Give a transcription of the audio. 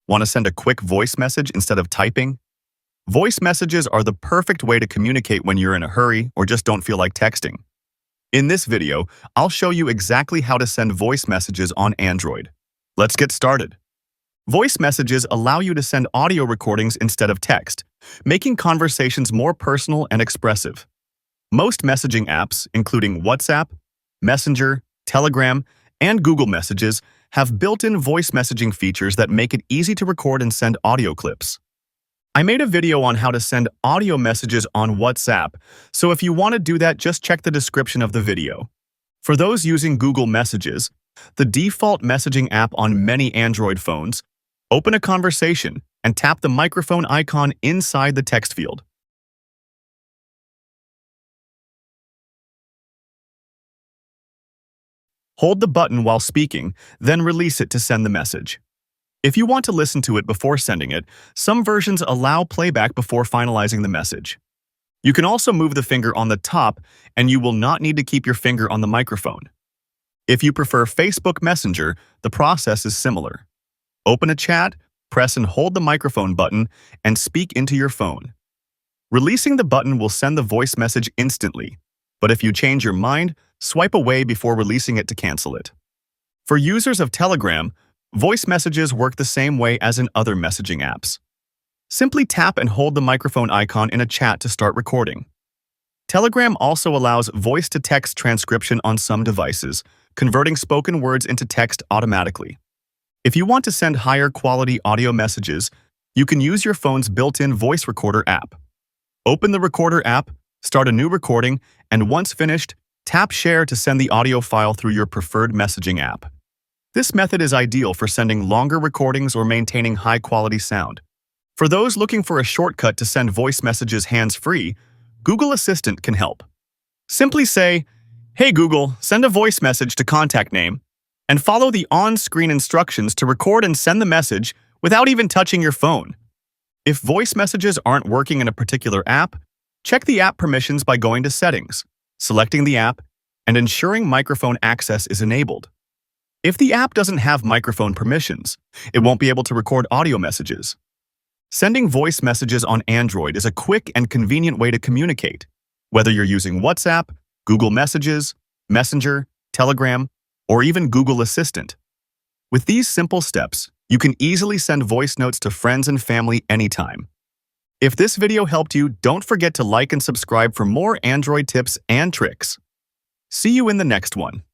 Want to send a quick voice message instead of typing? Voice messages are the perfect way to communicate when you're in a hurry or just don't feel like texting. In this video, I'll show you exactly how to send voice messages on Android. Let's get started. Voice messages allow you to send audio recordings instead of text, making conversations more personal and expressive. Most messaging apps, including WhatsApp, Messenger, Telegram, and Google Messages, have built-in voice messaging features that make it easy to record and send audio clips. I made a video on how to send audio messages on WhatsApp, so if you want to do that, just check the description of the video. For those using Google Messages, the default messaging app on many Android phones, open a conversation and tap the microphone icon inside the text field. Hold the button while speaking, then release it to send the message. If you want to listen to it before sending it, some versions allow playback before finalizing the message. You can also move the finger on the top, and you will not need to keep your finger on the microphone. If you prefer Facebook Messenger, the process is similar. Open a chat, press and hold the microphone button, and speak into your phone. Releasing the button will send the voice message instantly, but if you change your mind, swipe away before releasing it to cancel it. For users of Telegram, voice messages work the same way as in other messaging apps. Simply tap and hold the microphone icon in a chat to start recording. Telegram also allows voice-to-text transcription on some devices, converting spoken words into text automatically. If you want to send higher quality audio messages, you can use your phone's built-in voice recorder app. Open the recorder app, start a new recording, and once finished, tap Share to send the audio file through your preferred messaging app. This method is ideal for sending longer recordings or maintaining high-quality sound. For those looking for a shortcut to send voice messages hands-free, Google Assistant can help. Simply say, "Hey Google, send a voice message to contact name," and follow the on-screen instructions to record and send the message without even touching your phone. If voice messages aren't working in a particular app, check the app permissions by going to Settings, selecting the app, and ensuring microphone access is enabled. If the app doesn't have microphone permissions, it won't be able to record audio messages. Sending voice messages on Android is a quick and convenient way to communicate, whether you're using WhatsApp, Google Messages, Messenger, Telegram, or even Google Assistant. With these simple steps, you can easily send voice notes to friends and family anytime. If this video helped you, don't forget to like and subscribe for more Android tips and tricks. See you in the next one.